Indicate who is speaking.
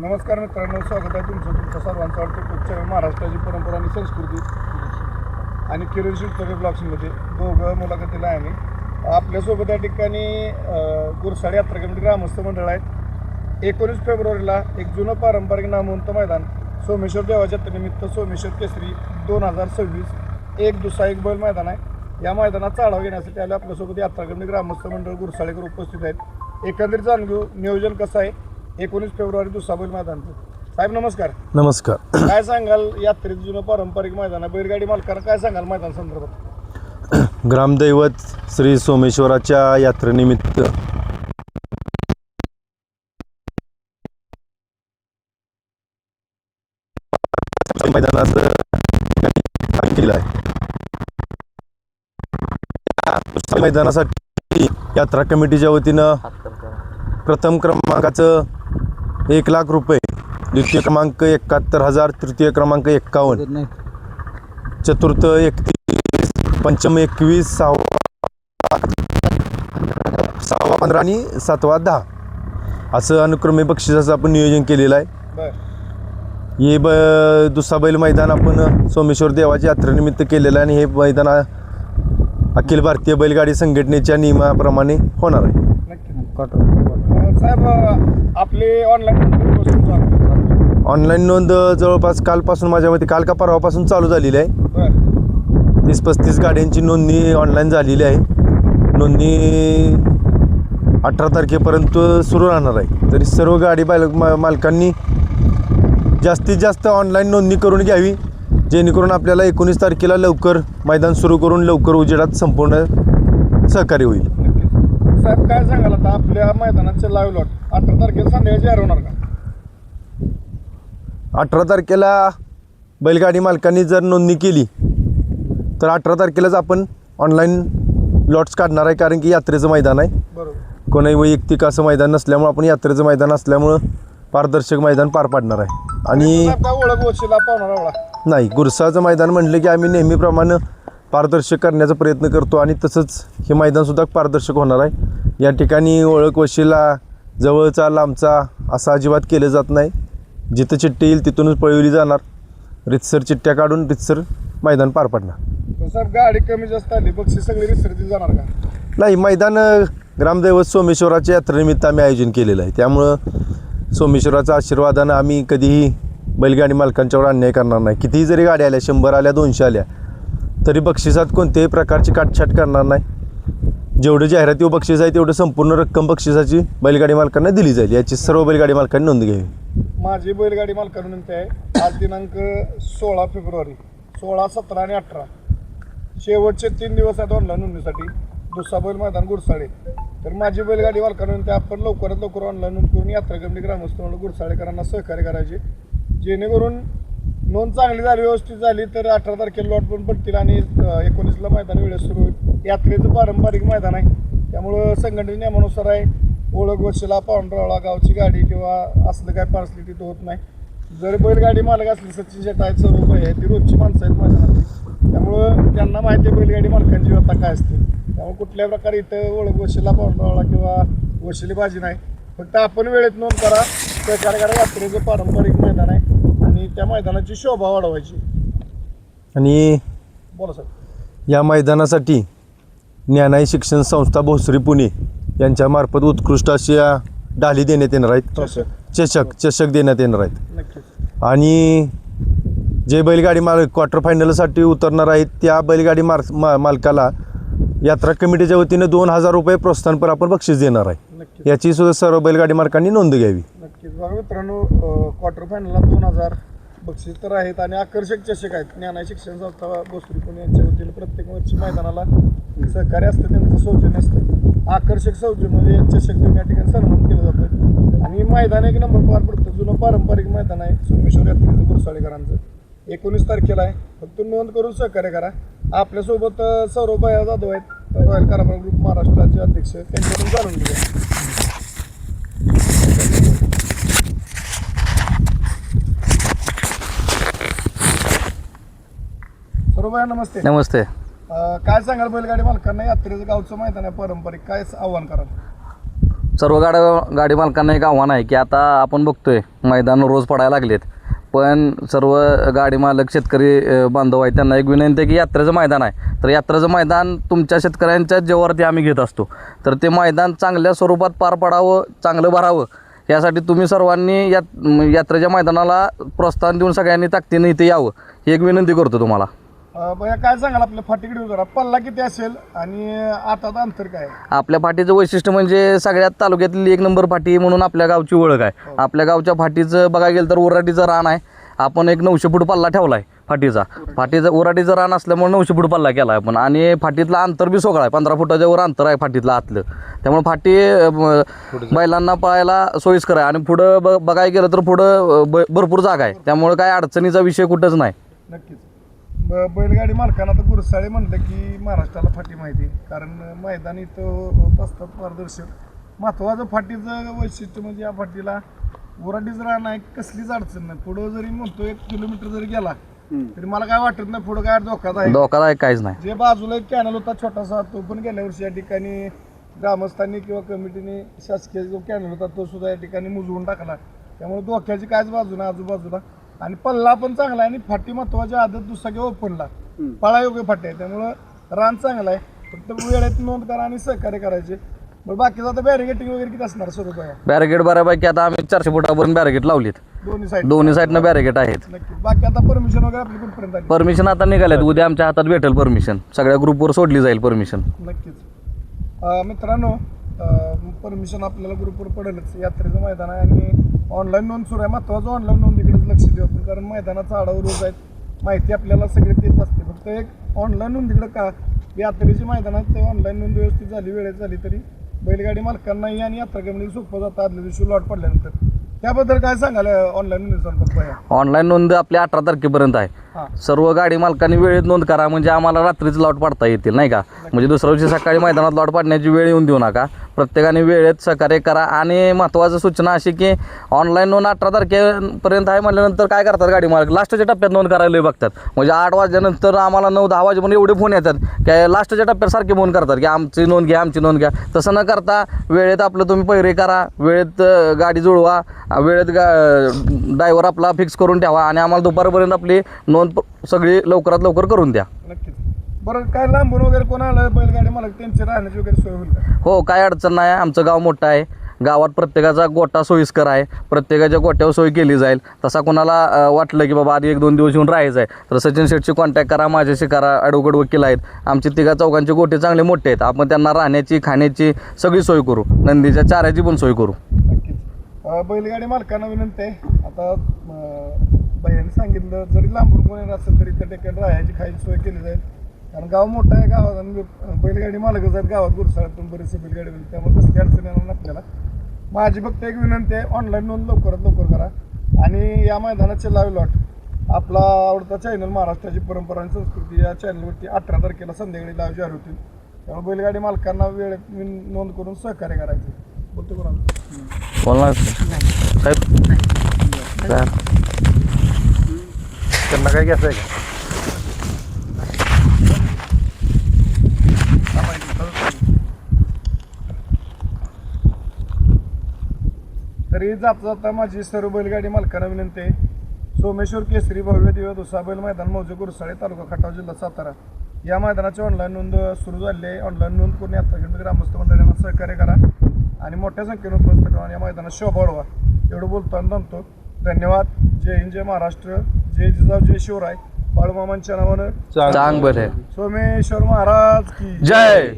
Speaker 1: नमस्कार मित्रांनो, स्वागत आहे तुमचं सर्वांचं आवडतं महाराष्ट्राची परंपरा आणि संस्कृती आणि किरण शिवतरे ब्लॉग्समध्ये दोघं मुलाखतीला आहे. आपल्यासोबत या ठिकाणी गुरसाळे यात्रा कमिटी ग्रामस्थ मंडळ आहेत. 19 फेब्रुवारीला एक जुनं पारंपरिक नामवंत मैदान सोमेश्वर देवाच्या निमित्त सोमेश्वर केसरी 2026 एक दुसरा एक बैल मैदान आहे. या मैदानाचा आढावा घेण्यासाठी आले आपल्यासोबत यात्रा कमिटी ग्रामस्थ मंडळ गुरसाळेकर उपस्थित आहेत. एकंदरीत जाणून घेऊ नियोजन कसं आहे 19 फेब्रुवारी दुसरा बैल मैदानचं. साहेब नमस्कार.
Speaker 2: नमस्कार.
Speaker 1: काय सांगाल यात्रेत जुनं पारंपरिक मैदान आहे, बैलगाडी मालकांना काय सांगाल मैदान संदर्भात?
Speaker 2: ग्रामदैवत श्री सोमेश्वराच्या यात्रेनिमित्त मैदानाचं केलं आहे. मैदानासाठी यात्रा कमिटीच्या वतीनं प्रथम क्रमांकाचं 1,00,000 रुपये, द्वितीय क्रमांक 71,000, तृतीय क्रमांक 51, चतुर्थ 31, पंचम 21, सहावा 15 आणि सातवा 10 असं अनुक्रमे बक्षिसाचं आपण नियोजन केलेलं आहे. हे दुसरा बैल मैदान आपण सोमेश्वर देवाच्या यात्रेनिमित्त केलेलं आहे आणि हे मैदान अखिल भारतीय बैलगाडी संघटनेच्या नियमाप्रमाणे होणार आहे.
Speaker 1: साहेब आपले
Speaker 2: ऑनलाईन नोंद जवळपास कालपासून, माझ्या मते काल का परवापासून चालू झालेली आहे. 30-35 गाड्यांची नोंदणी ऑनलाईन झालेली आहे. नोंदणी 18 तारखेपर्यंत सुरू राहणार आहे. तरी सर्व गाडी मालकांनी जास्तीत जास्त ऑनलाईन नोंदणी करून घ्यावी, जेणेकरून आपल्याला 19 तारखेला लवकर मैदान सुरू करून लवकर उजेडात संपूर्ण सहकार्य होईल.
Speaker 1: साहेब काय सांगाल आता आपल्या मैदानाचे लाईव्ह लॉट 18 तारखेला संध्याकाळी जाहीर होणार का?
Speaker 2: 18 तारखेला बैलगाडी मालकांनी जर नोंदणी केली तर 18 तारखेलाच आपण ऑनलाईन लॉट्स काढणार आहे. कारण की यात्रेचं मैदान आहे,
Speaker 1: बरोबर,
Speaker 2: कोणाही वैयक्तिक असं मैदान नसल्यामुळं आपण यात्रेचं मैदान असल्यामुळं पारदर्शक मैदान पार पाडणार आहे. आणि
Speaker 1: ओळख वशिला पावणार
Speaker 2: नाही, गुरसाचं मैदान म्हटलं की आम्ही नेहमीप्रमाणे पारदर्शक करण्याचा प्रयत्न करतो आणि तसंच हे मैदानसुद्धा पारदर्शक होणार आहे. या ठिकाणी ओळख वशिला जवळचा लांबचा असं अजिबात केलं जात नाही. जिथं चिठ्ठी येईल तिथूनच पळवली जाणार. रितसर चिठ्ठ्या काढून रितसर मैदान पार पाडणार.
Speaker 1: साहेब गाडी कमी जास्त आली बक्षीस सगळी रितसर जाणार का?
Speaker 2: नाही, मैदान ग्रामदैवत सोमेश्वराच्या यात्रेनिमित्त आम्ही आयोजन केलेलं आहे. त्यामुळं सोमेश्वराच्या आशीर्वादानं आम्ही कधीही बैलगाडी मालकांच्यावर अन्याय करणार नाही. कितीही जरी गाड्या आल्या, 100 आल्या, 200 आल्या, तरी बक्षिसात कोणत्याही प्रकारची काटछाट करणार नाही. जेवढं जाहिरातीवर बक्षीस आहे तेवढं संपूर्ण रक्कम बक्षिसाची बैलगाडी मालकांना दिली जाईल. याची सर्व बैलगाडी मालकांनी नोंद घ्यावी.
Speaker 1: माझी बैलगाडी मालकांना विनंती आहे, आज दिनांक 16 फेब्रुवारी 16, 17 आणि 18 शेवटचे 3 दिवस आहेत ऑनलाईन नोंदणीसाठी दुसरा बैल मैदान गुरसाळे. तर माझी बैलगाडी मालकांना विनंती आहे, आपण लवकरात लवकर ऑनलाईन नोंद करून यात्रा कमिटी ग्रामस्थ गुरसाळेकरांना सहकार्य करायचे, जेणेकरून नोंद चांगली झाली, व्यवस्थित झाली तर 18 तारखेला लॉट पण पडतील आणि 19ला मैदान वेळेस सुरू होईल. यात्रेचं पारंपरिक मैदान आहे, त्यामुळं संघटनेच्या नियमानुसार आहे. ओळख वशिला पांढरावळा गावची गाडी किंवा असलं काय पार्सली तिथं होत नाही. जर बैलगाडी मालक असली, सचिन शेट आहेत, सर्व भाई आहेत, ती रोजची माणसं आहेत मैदानातली, त्यामुळं त्यांना माहिती आहे बैलगाडी मालकांची व्यथा काय असते. त्यामुळे कुठल्याही प्रकारे इथं ओळख वशिला पांढरावळा किंवा वशिलेबाजी नाही. फक्त आपण वेळेत नोंद करा, सहकार्य करा. यात्रेचं पारंपरिक मैदान आहे आणि त्या मैदानाची शोभा वाढवायची.
Speaker 2: आणि
Speaker 1: बोला सर.
Speaker 2: या मैदानासाठी ज्ञानाई शिक्षण संस्था भोसरी पुणे यांच्यामार्फत उत्कृष्ट अशा डाली देण्यात येणार आहेत. चषक देण्यात येणार आहेत.
Speaker 1: नक्कीच.
Speaker 2: आणि जे बैलगाडी मालक क्वार्टर फायनलसाठी उतरणार आहेत त्या बैलगाडी मालकाला यात्रा कमिटीच्या वतीनं 2,000 रुपये प्रोत्साहनपर आपण बक्षीस देणार आहे.
Speaker 1: नक्कीच.
Speaker 2: याची सुद्धा सर्व बैलगाडी मालकांनी नोंद घ्यावी.
Speaker 1: नक्कीच. बघा मित्रांनो, क्वार्टर फायनलला 2,000 बक्षीस तर आहेत आणि आकर्षक चषक आहेत. ज्ञानाई शिक्षण संस्था भोसरी पुणे यांच्या वतीनं प्रत्येक वर्षी मैदानाला सहकार्य असतं, त्यांचं सौजन्य असतं. आकर्षक सौजन्य म्हणजे चषक देऊन या ठिकाणी सन्मान केलं जातं आणि मैदान एक नंबर पार पडतं. जुनं पारंपरिक मैदान आहे सोमेश्वर यात्रेचं गुरसाळेकरांचं. 19 तारखेला आहे. फक्त नोंद करून सहकार्य करा. आपल्यासोबत सौरभ जाधव आहेत, रॉयल कारभार ग्रुप महाराष्ट्राचे अध्यक्ष, त्यांच्याकडून जाणून घेऊया. सौरभ नमस्ते.
Speaker 3: नमस्ते.
Speaker 1: काय सांगाल बैलगाडी मालकांना यात्रेचं गावचं मैदान आहे पारंपरिक, काय आव्हान कराल?
Speaker 3: सर्व गाडी मालकांना एक आव्हान आहे की आता आपण बघतोय मैदान रोज पडायला लागलेत, पण सर्व गाडी मालक शेतकरी बांधव आहेत त्यांना एक विनंती आहे की यात्रेचं मैदान आहे, तर यात्रेचं मैदान तुमच्या शेतकऱ्यांच्या जेव्हावरती आम्ही घेत असतो, तर ते मैदान चांगल्या स्वरूपात पार पडावं, चांगलं भरावं यासाठी तुम्ही सर्वांनी यात्रेच्या मैदानाला प्रोत्साहन देऊन सगळ्यांनी ताकदीने इथे यावं ही एक विनंती करतो तुम्हाला.
Speaker 1: भैया काय सांगाल आपल्या फाटीकडे जरा पल्ला किती असेल आणि आता अंतर काय आहे?
Speaker 3: आपल्या फाटीचं वैशिष्ट्य म्हणजे सगळ्यात तालुक्यातली एक नंबर फाटी म्हणून आपल्या गावची ओळख आहे. आपल्या गावच्या फाटीचं बघायला गेलं तर उराटीचं रान आहे. आपण एक 900 फूट पल्ला ठेवला आहे फाटीचा उराटीचं रान असल्यामुळे 900 फूट पल्ला केला आहे आपण, आणि फाटीतला अंतर बी सोगळा आहे, 15 फुटाच्या वर अंतर आहे फाटीतलं आतलं, त्यामुळे फाटी बैलांना पळायला सोयीस्कर आहे. आणि पुढं बघायला गेलं तर पुढं भरपूर जागा आहे, त्यामुळे काय अडचणीचा विषय कुठंच नाही.
Speaker 1: नक्कीच. बैलगाडी मालकांना तर गुरसाळे म्हणलं की महाराष्ट्राला फाटी माहिती, कारण मैदान इथं होत असतात पारदर्शक. महत्त्वाचं फाटीचं वैशिष्ट्य म्हणजे या फाटीला उराटीच रान आहे, कसलीच अडचण नाही. पुढं जरी म्हणतो 1 किलोमीटर जरी गेला तरी मला काय वाटत नाही पुढं काय
Speaker 3: धोकादायक काहीच नाही.
Speaker 1: जे बाजूला एक कॅनल होता छोटासा, तो पण गेल्या वर्षी या ठिकाणी ग्रामस्थांनी किंवा कमिटीने शासकीय जो कॅनल होता तो सुद्धा या ठिकाणी मुजवून टाकला, त्यामुळे धोक्याची कायच बाजू नाही आजूबाजूला. आणि पल्ला पण चांगला आहे आणि फाटी महत्वाची आदत दुसरा किंवा ओपनला पळायोग्य फाटी आहे, त्यामुळं रान चांगला आहे. फक्त वेळेत नोंद करा आणि सहकार्य करायचे. मग बाकीचं आता बॅरिगेटिंग वगैरे किती असणार स्वरूप आहे?
Speaker 3: बॅरिगेट बऱ्यापैकी आता आम्ही 400 फुटापर्यंत बॅरिगेट लावलीत, दोन्ही साईडनं बॅरिगेट आहेत.
Speaker 1: नक्की. बाकी आता परमिशन वगैरे आपली कुठपर्यंत आली?
Speaker 3: परमिशन आता निघाल्यात, उद्या आमच्या हातात भेटेल परमिशन, सगळ्या ग्रुपवर सोडली जाईल परमिशन.
Speaker 1: नक्कीच. मित्रांनो, परमिशन आपल्याला ग्रुपवर पडेलच. यात्रेचं मैदान आहे आणि ऑनलाईन नोंद सुरू आहे. महत्त्वाचं ऑनलाईन नोंदीकडेच लक्ष देऊ आपण, कारण मैदानाचा आढावा रोज आहेत, माहिती आपल्याला सगळी तेच असते. फक्त एक ऑनलाईन नोंदीकडे का यात्रेची मैदानात ते ऑनलाईन नोंद व्यवस्थित झाली, वेळेत झाली तरी बैलगाडी मालकांनाही आणि यात्रा कमिटी सोपं जातं आदल्या दिवशी लॉट पडल्यानंतर. त्याबद्दल काय सांगाल ऑनलाईन नोंदीचा?
Speaker 3: ऑनलाईन नोंद आपल्या 18 तारखेपर्यंत आहे. सर्व गाडी मालकांनी वेळेत नोंद करा, म्हणजे आम्हाला रात्रीच लॉट पाडता येतील नाही का, म्हणजे दुसऱ्या दिवशी सकाळी मैदानात लॉट पाडण्याची वेळ येऊन देऊ नका. प्रत्येकाने वेळेत सहकार्य करा. आणि महत्त्वाचं सूचना अशी की ऑनलाईन नोंद 18 तारखेपर्यंत आहे म्हटल्यानंतर काय करतात गाडी मालक, लास्टच्या टप्प्यात नोंद करायला बघतात. म्हणजे 8 वाजल्यानंतर आम्हाला 9-10 वाजेपर्यंत एवढे फोन येतात की लास्टच्या टप्प्यात सारखे फोन करतात की आमची नोंद घ्या, आमची नोंद घ्या. तसं न करता वेळेत आपलं तुम्ही पहिरे करा, वेळेत गाडी जुळवा, वेळेत ड्रायव्हर आपला फिक्स करून ठेवा आणि आम्हाला दुपारपर्यंत आपली नोंद सगळी लवकरात लवकर करून द्या.
Speaker 1: नक्कीच. बरं, काय लांबून वगैरे कोण आलं बैलगाडी मालक त्यांची राहण्याची वगैरे सोय होईल का?
Speaker 3: हो, काय अडचण नाही. आमचं गाव मोठं आहे, गावात प्रत्येकाचा गोटा सोयीस्कर आहे, प्रत्येकाच्या गोट्यावर सोय केली जाईल. तसा कोणाला वाटलं की बाबा आधी 1-2 दिवस येऊन राहायचं आहे तर सचिन शेठशी कॉन्टॅक्ट करा, माझ्याशी करा. ॲडव्होकेट वकील आहेत आमचे, 3-4 गोटे चांगले मोठे आहेत, आपण त्यांना राहण्याची खाण्याची सगळी सोय करू, नंदीच्या चाऱ्याची पण सोय करू.
Speaker 1: नक्कीच. बैलगाडी मालकांना विनंती आहे, आता बायांनी सांगितलं जरी लांबून कोणी येत असेल तरी त्या ठिकाणी राहायची खायची सोय केली जाईल, कारण गाव मोठं आहे, गावात आणि बैलगाडी मालकच आहेत गावात, गुरसाळ्यातून बरेचसे बैलगाडी होईल, त्यामुळे कसली अडचण येणार नाही आपल्याला. माझी फक्त एक विनंती आहे, ऑनलाईन नोंद लवकरात लवकर करा. आणि या मैदानाचे लाईव्ह लॉट आपला आवडता चॅनल महाराष्ट्राची परंपरा आणि संस्कृती या चॅनलवरती 18 तारखेला संध्याकाळी लाईव्ह जाहीर होतील, त्यामुळे बैलगाडी मालकांना वेळेत नोंद करून सहकार्य करायचं. बोलतो कोणाला?
Speaker 3: बोलणार साहेब
Speaker 2: त्यांना काय घ्यायचं आहे का?
Speaker 1: तरी जाता जाता माझी सर्व बैलगाडी मालकांना विनंती आहे, सोमेश्वर केसरी भव्य दिव्य दुसरा बैल मैदान मौजे गुरसाळे तालुका खटाव जिल्हा सातारा या मैदानाची ऑनलाईन नोंद सुरू झाली आहे. ऑनलाईन नोंद करून यात्रा ग्रामस्थ मंडळांना सहकार्य करा आणि मोठ्या संख्येनं उपस्थित करा आणि या मैदानात शोभा वाढवा. एवढं बोलतो आणि थांबतो. धन्यवाद. जय हिंद, जय महाराष्ट्र, जय जिजाऊ, जय शिवराय. बाळूमामांच्या नावानं
Speaker 3: चांग भले.
Speaker 1: सोमेश्वर महाराज की
Speaker 3: जय.